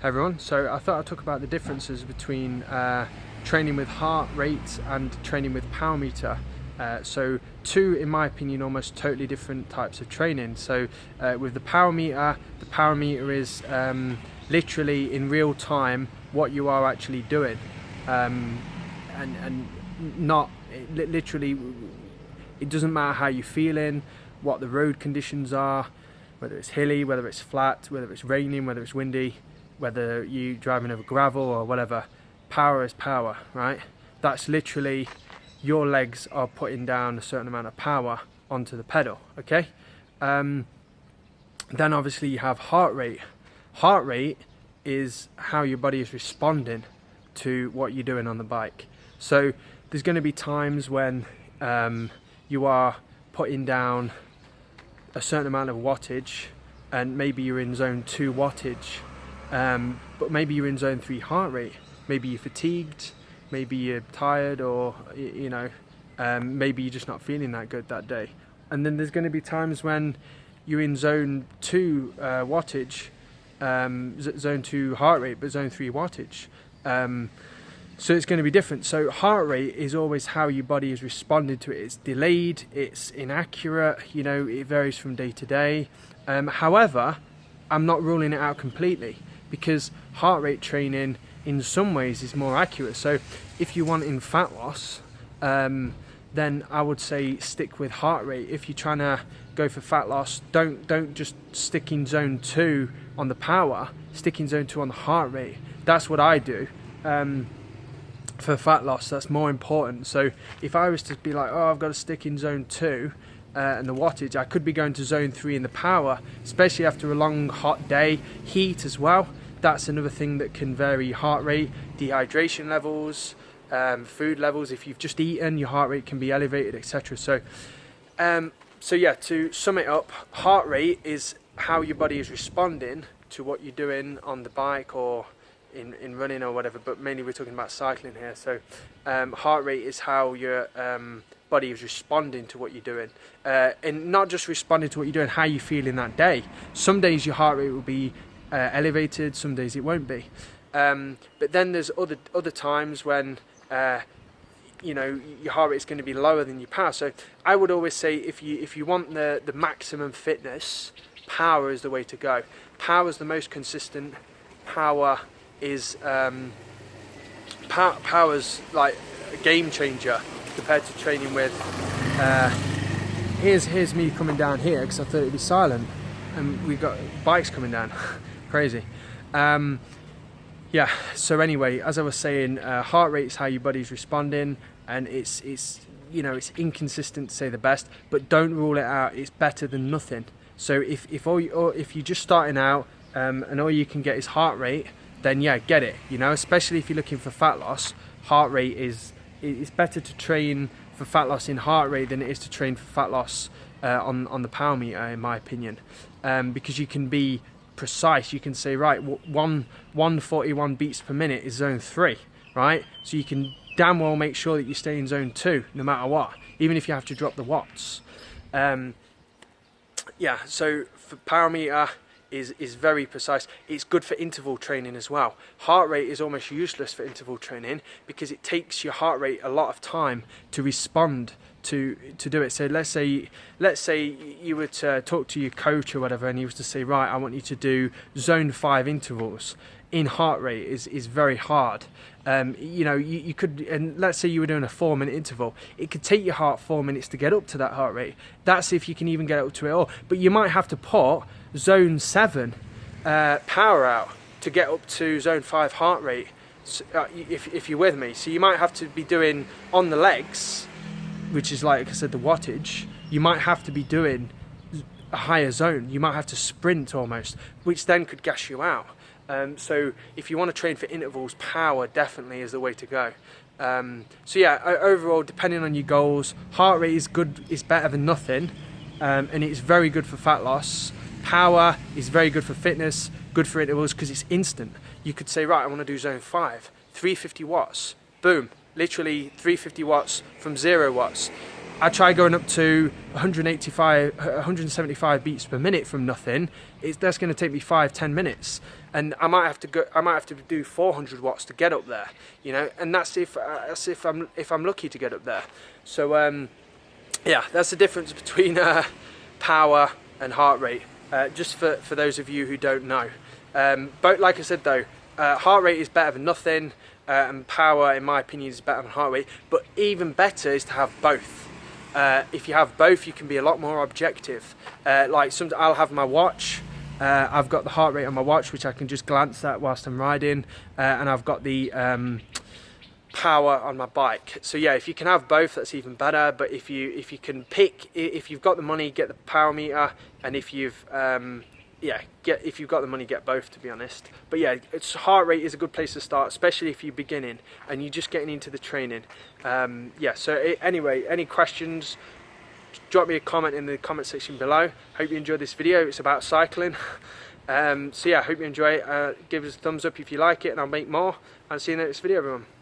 Hey everyone, so I thought I'd talk about the differences between training with heart rate and training with power meter. So two, in my opinion, almost totally different types of training. So with the power meter is literally in real time what you are actually doing, and not literally, it doesn't matter how you're feeling, what the road conditions are, whether it's hilly, whether it's flat, whether it's raining, whether it's windy, whether you're driving over gravel or whatever. Power is power, right? That's literally your legs are putting down a certain amount of power onto the pedal, okay? Then obviously you have heart rate. Heart rate is how your body is responding to what you're doing on the bike. So there's going to be times when you are putting down a certain amount of wattage and maybe you're in zone 2 wattage, but maybe you're in zone 3 heart rate. Maybe you're fatigued, maybe you're tired, or maybe you're just not feeling that good that day. And then there's going to be times when you're in zone 2 wattage, zone 2 heart rate, but zone 3 wattage. So it's going to be different. So heart rate is always how your body is responding to it. It's delayed, it's inaccurate, it varies from day to day. However, I'm not ruling it out completely, because heart rate training in some ways is more accurate. So if you want in fat loss, then I would say stick with heart rate. If you're trying to go for fat loss, don't just stick in zone 2 on the power, stick in zone 2 on the heart rate. That's what I do. For fat loss, that's more important. So if I was to be like, oh, I've got to stick in zone 2 and the wattage, I could be going to zone 3 in the power, especially after a long hot day. Heat as well, that's another thing that can vary heart rate. Dehydration levels, food levels, if you've just eaten, your heart rate can be elevated, etc. So yeah, to sum it up, heart rate is how your body is responding to what you're doing on the bike or in running or whatever, but mainly we're talking about cycling here. So heart rate is how your body is responding to what you're doing, and not just responding to what you're doing, how you feel in that day. Some days your heart rate will be elevated, some days it won't be, but then there's other times when your heart rate is going to be lower than your power. So I would always say, if you want the maximum fitness, power is the way to go. Power is the most consistent. Power is power's like a game changer compared to training with here's me coming down here because I thought it'd be silent, and we've got bikes coming down. Crazy. Yeah, so anyway, as I was saying, heart rate is how your body's responding, and it's inconsistent to say the best, but don't rule it out. It's better than nothing. So if you're just starting out and all you can get is heart rate, then yeah, get it. Especially if you're looking for fat loss, heart rate it's better to train for fat loss in heart rate than it is to train for fat loss on the power meter, in my opinion, because you can be precise. You can say, right, 141 beats per minute is zone 3, right? So you can damn well make sure that you stay in zone 2 no matter what, even if you have to drop the watts. Yeah, so for power meter is very precise. It's good for interval training as well. Heart rate is almost useless for interval training because it takes your heart rate a lot of time to respond to do it. So let's say you were to talk to your coach or whatever, and he was to say, right, I want you to do zone 5 intervals in heart rate is very hard. You could, and let's say you were doing a 4-minute interval, it could take your heart 4 minutes to get up to that heart rate. That's if you can even get up to it all. But you might have to put zone 7 power out to get up to zone 5 heart rate, if you're with me. So you might have to be doing on the legs, which is like I said, the wattage. You might have to be doing a higher zone. You might have to sprint almost, which then could gas you out. So if you want to train for intervals, power definitely is the way to go. So yeah, overall, depending on your goals, heart rate is better than nothing, and it's very good for fat loss. Power is very good for fitness, good for intervals because it's instant. You could say, right, I want to do zone 5, 350 watts, boom, literally 350 watts from 0 watts. I try going up to 175 beats per minute from nothing. That's going to take me 5-10 minutes. and I might have to do 400 watts to get up there, you know, and that's if I'm lucky to get up there. So yeah, that's the difference between power and heart rate, just for those of you who don't know. But like I said though, heart rate is better than nothing, and power in my opinion is better than heart rate, but even better is to have both. If you have both, you can be a lot more objective. Like I'll have my watch, I've got the heart rate on my watch which I can just glance at whilst I'm riding, and I've got the power on my bike. So yeah, if you can have both, that's even better. But if you can pick, if you've got the money, get the power meter, and if you've if you've got the money, get both, to be honest. But yeah, heart rate is a good place to start, especially if you're beginning and you're just getting into the training. Yeah, so anyway, any questions, drop me a comment in the comment section below. Hope you enjoyed this video. It's about cycling. So yeah, hope you enjoy it. Give us a thumbs up if you like it, and I'll make more. I'll see you in the next video, everyone.